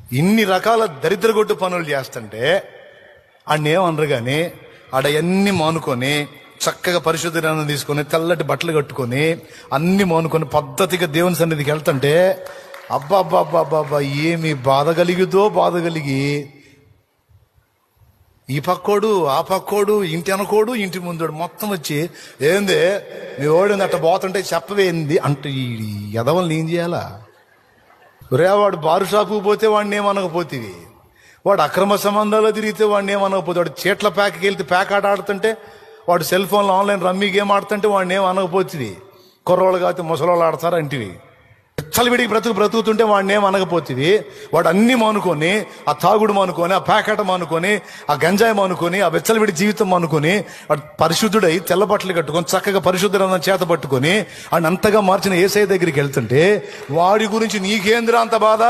ఇన్ని రకాల దరిద్రగొట్టు పనులు చేస్తుంటే ఆడనేమనరు కానీ ఆడ అన్ని మానుకొని చక్కగా పరిశుద్ధ గ్రంథం తీసుకొని తెల్లటి బట్టలు కట్టుకొని అన్ని మానుకొని పద్ధతిగా దేవుని సన్నిధికి వెళ్తుంటే అబ్బాబ్బాబ్బాబ్బా ఏమి బాధ కలిగి ఈ పక్కోడు ఆ పక్కోడు ఇంటి అనకోడు ఇంటి ముందోడు మొత్తం వచ్చి ఏంది మీ ఓడింది అట్ట పోతుంటే చెప్పవేంది అంటే ఈ ఎదవల్ని ఏం చేయాలా? వాడు బారు షాపుకు పోతే వాడిని ఏమనకపోతేవి, వాడు అక్రమ సంబంధాలు తిరిగితే వాడిని ఏమనకపోతే, వాడు చీట్ల ప్యాక్కి వెళ్తే ప్యాక్ ఆట ఆడుతుంటే, వాడు సెల్ ఫోన్లో ఆన్లైన్ రమ్మీ గేమ్ ఆడుతుంటే వాడిని ఏమనకపోతుంది. కుర్రోళ్ళు కాకపోతే ముసలోళ్ళు ఆడతారు అంటివి. విడికి బ్రతుకుతుంటే వాడిని ఏమనకపోతుంది. వాడు అన్ని మానుకొని, ఆ తాగుడు మానుకొని, ఆ ప్యాకెట్ మానుకొని, ఆ గంజాయి మానుకొని, ఆ విడి జీవితం మానుకొని, వాడు పరిశుద్ధుడై తెల్లబట్టలు కట్టుకొని చక్కగా పరిశుద్ధుడన్న చేత పట్టుకొని ఆయన అంతగా మార్చిన యేసయ్య దగ్గరికి వెళ్తుంటే వాడి గురించి నీకేంద్రా అంత బాధ?